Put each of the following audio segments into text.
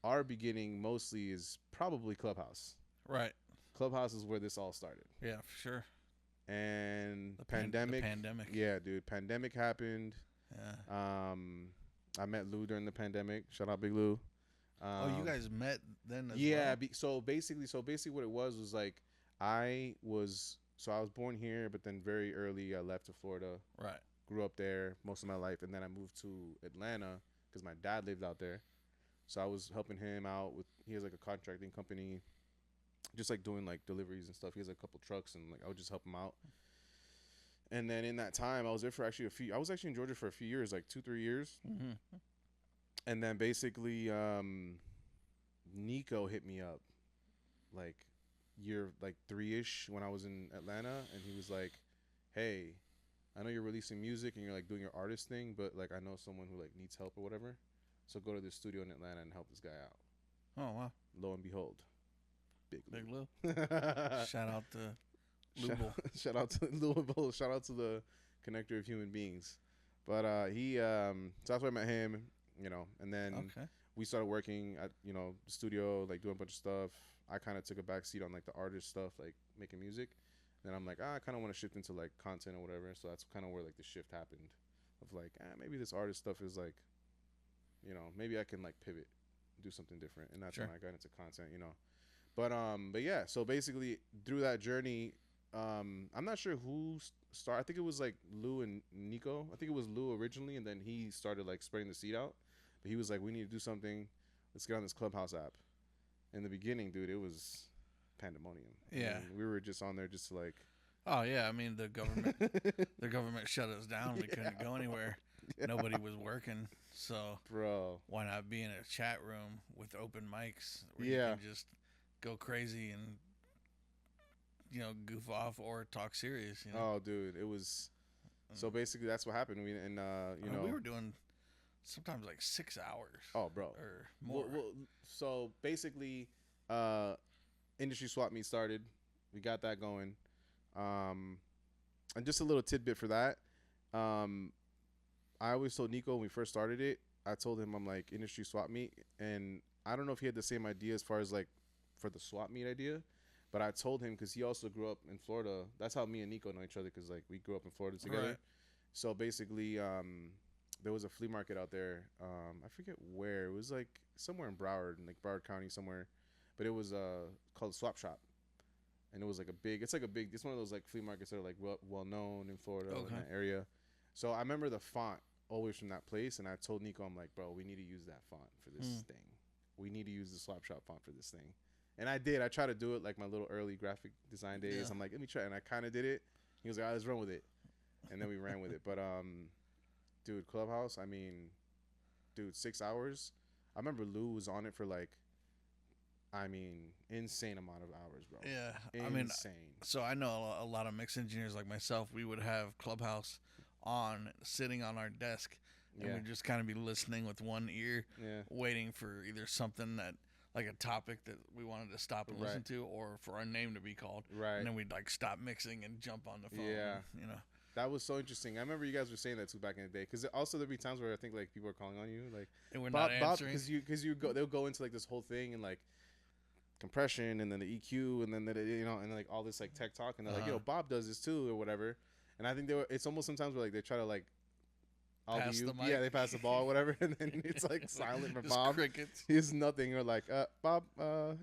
our beginning mostly is probably Clubhouse. Right. Clubhouse is where this all started. Yeah, for sure. And The pandemic. pandemic. Yeah, dude. Pandemic happened. Yeah. I met Lou during the pandemic. Shout out Big Lou. You guys met then as Yeah. well? So basically what it was like I was born here, but then very early I left to Florida. Right. Grew up there most of my life, and then I moved to Atlanta because my dad lived out there. So I was helping him out with. He has like a contracting company, just like doing like deliveries and stuff. He has like, a couple trucks, and like I would just help him out. And then in that time, I was there for actually a few. I was actually in Georgia for a few years, like 2-3 years. Mm-hmm. And then basically, Nico hit me up, like year like 3-ish when I was in Atlanta, and he was like, "Hey, I know you're releasing music and you're like doing your artist thing, but like I know someone who like needs help or whatever. So go to this studio in Atlanta and help this guy out." Oh, wow. Lo and behold, Big Lou. Shout out to Louisville. Shout out to Louisville. Shout out to the connector of human beings. But he so that's where I met him, and then we started working at, the studio, like doing a bunch of stuff. I kind of took a back seat on like the artist stuff, like making music. Then I'm like, I kind of want to shift into like content or whatever. So that's kind of where like the shift happened of like, maybe this artist stuff is like, maybe I can like pivot, do something different. And that's when I got into content. But yeah, so basically through that journey, I'm not sure who started. I think it was like Lou and Nico. I think it was Lou originally, and then he started like spreading the seed out. But he was like, we need to do something. Let's get on this Clubhouse app. In the beginning, dude, it was pandemonium. Yeah. We were just on there just to like. Oh yeah, I mean the government shut us down. We couldn't go anywhere. Yeah. Nobody was working, so bro, why not be in a chat room with open mics where you can just go crazy and goof off or talk serious. Oh, dude, it was. So basically, that's what happened. We were doing sometimes like 6 hours. Oh, bro, or more. So basically, industry swap meet started. We got that going. And just a little tidbit for that. I always told Nico when we first started it, I told him I'm like industry swap meet, and I don't know if he had the same idea as far as like for the swap meet idea, but I told him because he also grew up in Florida. That's how me and Nico know each other, because like we grew up in Florida together. Right. So basically, there was a flea market out there. I forget where. It was like somewhere in Broward, in like Broward County somewhere, but it was called Swap Shop. And it was like it's one of those like flea markets that are like well known in Florida, in that area. So I remember the font always from that place, and I told Nico, I'm like, bro, we need to use that font for this thing. We need to use the Swap Shop font for this thing. And I did. I tried to do it like my little early graphic design days. Yeah. I'm like, let me try. And I kind of did it. He was like, all right, let's run with it. And then we ran with it. But, dude, Clubhouse, I mean, 6 hours. I remember Lou was on it for like, insane amount of hours, bro. Yeah. Insane. So I know a lot of mix engineers like myself. We would have Clubhouse on, sitting on our desk, and we'd just kind of be listening with one ear, waiting for either something that, like a topic that we wanted to stop and listen to, or for our name to be called. Right. And then we'd like stop mixing and jump on the phone. Yeah. And, that was so interesting. I remember you guys were saying that too back in the day. Because also there'd be times where I think like people are calling on you, like, and we're not answering. Because they'll go into like this whole thing and like compression and then the EQ and then and like all this like tech talk, and they're like, Bob does this too or whatever. And I think it's almost sometimes where like they try to like, pass the mic. Yeah, they pass the ball or whatever, and then it's like silent for Bob. Crickets. He's nothing. Or like, Bob, the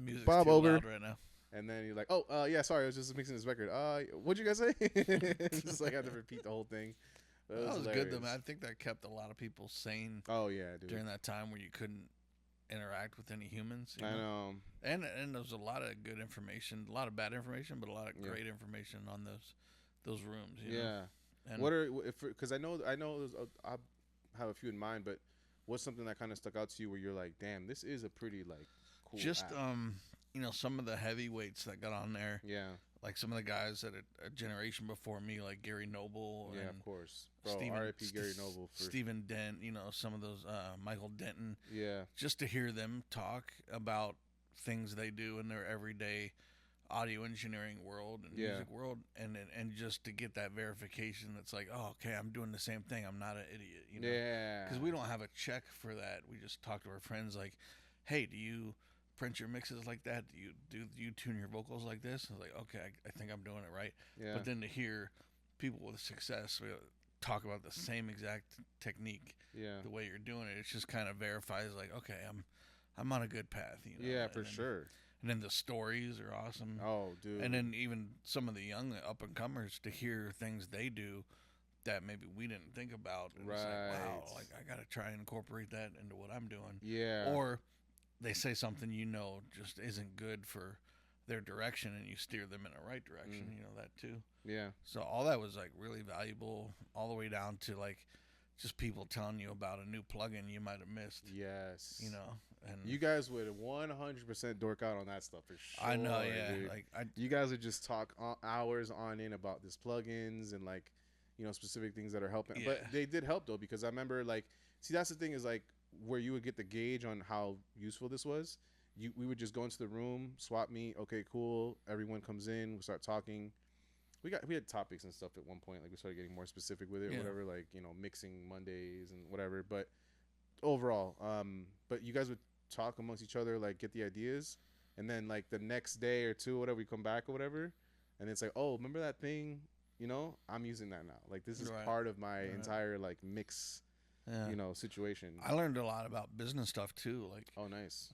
music's Bob too over loud right now. And then you're like, yeah, sorry, I was just mixing this record. What'd you guys say? Just like I had to repeat the whole thing. That was good though, man. I think that kept a lot of people sane. Oh yeah, dude. During that time where you couldn't interact with any humans. I know. And there was a lot of good information, a lot of bad information, but a lot of great information on those rooms. You know? And what are, because I know I have a few in mind, but what's something that kind of stuck out to you where you're like, damn, this is a pretty like cool just app. Some of the heavyweights that got on there. Yeah. Like some of the guys that a generation before me, like Gary Noble. Yeah, of course. Bro, R.I.P. Gary Noble. Stephen Dent, some of those, Michael Denton. Yeah. Just to hear them talk about things they do in their everyday audio engineering world and music world, and just to get that verification that's like, oh, okay, I'm doing the same thing. I'm not an idiot. Yeah. Because we don't have a check for that. We just talk to our friends like, hey, do you print your mixes like that? Do you tune your vocals like this? I was like, okay, I think I'm doing it right. Yeah. But then to hear people with success talk about the same exact technique, Yeah. the way you're doing it, it just kind of verifies like, okay, I'm on a good path, you know. Yeah, for sure. And then the stories are awesome. Oh, dude. And then even some of the young up and comers to hear things they do that maybe we didn't think about. And right. It's like, wow, like I got to try and incorporate that into what I'm doing. Yeah. Or they say something just isn't good for their direction, and you steer them in the right direction. You know that too. Yeah. So all that was like really valuable, all the way down to like just people telling you about a new plugin you might have missed. Yes. You know, and you guys would 100% dork out on that stuff for sure. I know, yeah. Dude. Like you guys would just talk hours on in about this plugins and like, you know, specific things that are helping. Yeah. But they did help though, because I remember like, see, that's the thing is like where you would get the gauge on how useful this was. We would just go into the room, swap meet. Okay, cool. Everyone comes in. We start talking. We had topics and stuff at one point. Like we started getting more specific with it, or whatever. Like, you know, mixing Mondays and whatever. But overall, but you guys would talk amongst each other, like get the ideas, and then like the next day or two, whatever, we come back or whatever, and it's like, oh, remember that thing? You know, I'm using that now. Like this is part of my entire like mix. You know, situation. I learned a lot about business stuff too. Like, oh, nice.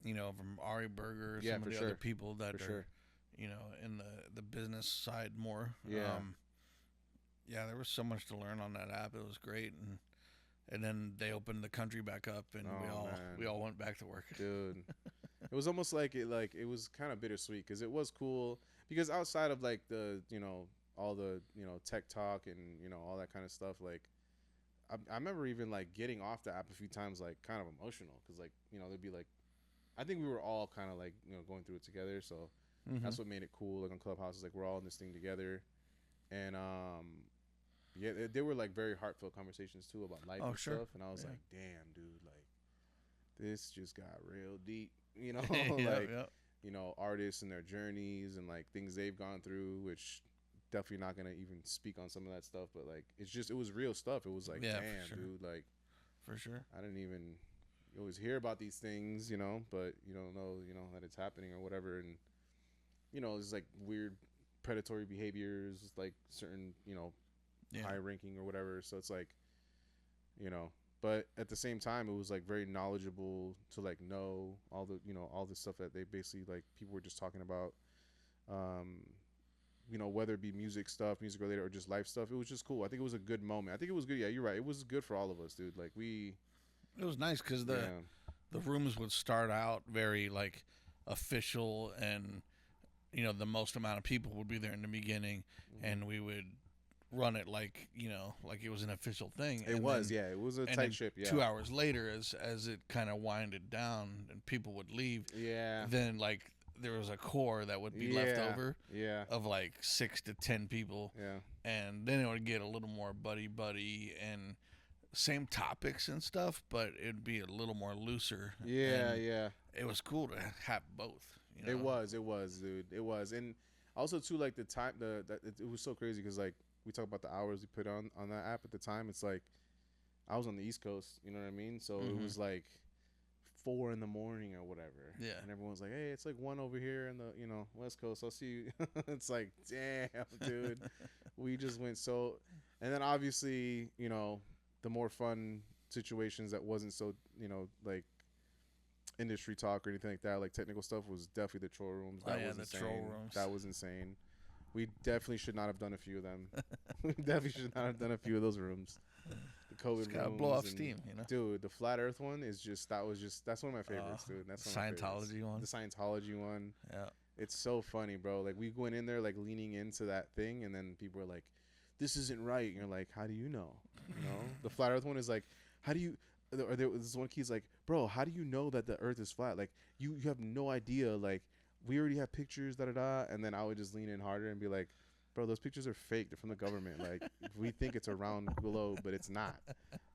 You know, from Ari Berger, some of the other people that are, you know, in the business side more. Yeah. Yeah, there was so much to learn on that app. It was great, and then they opened the country back up, and we all went back to work. Dude, it was almost like it was kind of bittersweet, because it was cool, because outside of like the, you know, all the, you know, tech talk and, you know, all that kind of stuff, like I remember even like getting off the app a few times, like kind of emotional, because like, you know, there'd be like, I think we were all kind of like, you know, going through it together, so that's what made it cool. Like on Clubhouse, it's like we're all in this thing together, and yeah, they were like very heartfelt conversations too about life and stuff, and I was like, damn, dude, like this just got real deep, you know. Like you know, artists and their journeys and like things they've gone through, which definitely not gonna even speak on some of that stuff, but like it was real stuff. It was like, damn, dude, like for sure, I didn't even, you always hear about these things, you know, but you don't know, you know, that it's happening or whatever. And you know, there's like weird predatory behaviors, like certain, you know, high ranking or whatever. So it's like, you know, but at the same time, it was like very knowledgeable to like know all the, you know, all the stuff that they basically like people were just talking about. You know, whether it be music stuff, music related, or just life stuff, it was just cool. I think it was a good moment. I think it was good. Yeah, you're right. It was good for all of us, dude. Like it was nice because the rooms would start out very like official, and you know, the most amount of people would be there in the beginning, and we would run it like, you know, like it was an official thing. It was a tight ship. Yeah. 2 hours later, as it kind of winded down and people would leave, then like there was a core that would be left over of like 6 to 10 people, and then it would get a little more buddy and same topics and stuff, but it'd be a little more looser. It was cool to have both, you know? It was, dude. It was. And also too, like the time, it was so crazy because like we talk about the hours we put on that app at the time. It's like I was on the East Coast, you know what I mean? So it was like 4 a.m. or whatever. Yeah. And everyone's like, hey, it's like 1 over here in the, you know, West Coast. I'll see you. It's like, damn, dude. We just went so, and then obviously, you know, the more fun situations that wasn't so, you know, like industry talk or anything like that, like technical stuff, was definitely the troll rooms. That was insane. Troll rooms. That was insane. We definitely should not have done a few of them. We definitely should not have done a few of those rooms. The COVID rooms. Gotta blow off steam, you know. Dude, the flat Earth one is just that's one of my favorites, dude. That's one of my Scientology one. The Scientology one. Yeah. It's so funny, bro. Like we went in there like leaning into that thing, and then people were like, "This isn't right." And you're like, "How do you know?" You know. The flat Earth one is like, "How do you?" Or there was one kid's like, "Bro, how do you know that the Earth is flat? Like you have no idea. Like we already have pictures, da da da." And then I would just lean in harder and be like, bro, those pictures are fake. They're from the government. Like, we think it's a round globe, but it's not.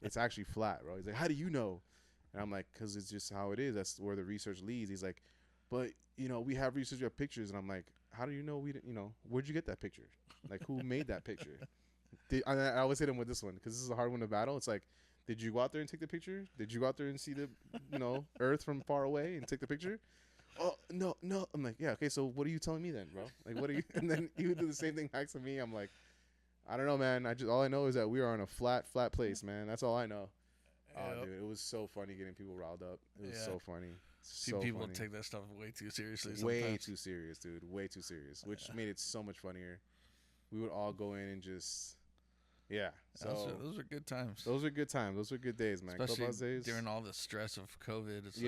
It's actually flat, bro. He's like, how do you know? And I'm like, because it's just how it is. That's where the research leads. He's like, but, you know, we have research, we have pictures. And I'm like, how do you know we didn't, you know, where'd you get that picture? Like, who made that picture? I always hit him with this one because this is a hard one to battle. It's like, Did you go out there and take the picture? Did you go out there and see the, Earth from far away and take the picture? Oh, no. I'm like, yeah, okay, so what are you telling me then, bro? Like, what are you? And then he would do the same thing back to me. I'm like, I don't know, man. All I know is that we are on a flat place, man. That's all I know. Oh, dude, it was so funny getting people riled up. It was so funny. So people funny. take that stuff way too seriously. Sometimes. Way too serious, dude. Way too serious, which made it so much funnier. We would all go in and just, So those are good times. Those are good times. Those are good days, man. Especially days. During all the stress of COVID. It's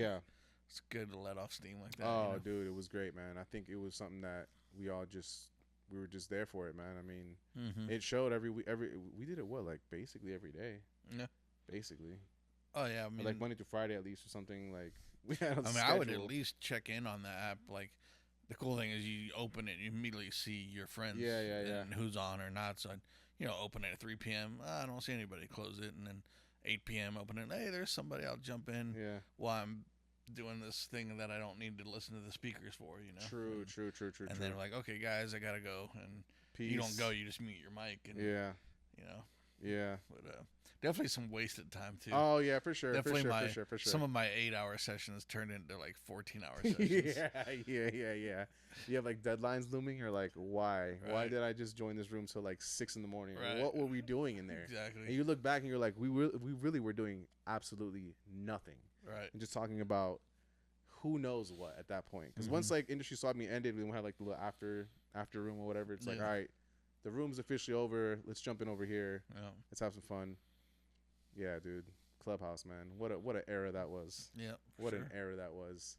it's good to let off steam like that. Oh, dude, it was great, man. I think it was something that we were just there for it, man. I mean, it showed we did it basically every day. Yeah. Basically. Oh yeah, I mean, like Monday to Friday at least or something. Like we had. I would at least check in on the app. Like the cool thing is you open it, you immediately see your friends. Yeah. And who's on or not. So I'd, open it at 3 p.m. I don't see anybody. Close it, and then 8 p.m. open it. Hey, there's somebody. I'll jump in. Yeah. While I'm doing this thing that I don't need to listen to the speakers for. True. And then like, okay, guys, I gotta go. And peace. You don't go. You just mute your mic. And yeah. Yeah. But definitely some wasted time too. Oh yeah, for sure. Definitely for sure. Some of my 8-hour sessions turned into like 14-hour sessions. yeah. You have like deadlines looming. You're like, why? Right. Why did I just join this room till like 6 a.m? Right. What were we doing in there? Exactly. And you look back and you're like, we really were doing absolutely nothing. Right. And just talking about who knows what at that point. Because once like industry swap meet ended, we had like the little after room or whatever. It's like, all right, the room's officially over. Let's jump in over here. Yeah. Let's have some fun. Yeah, dude. Clubhouse, man. What an era that was. Yeah. What an era that was.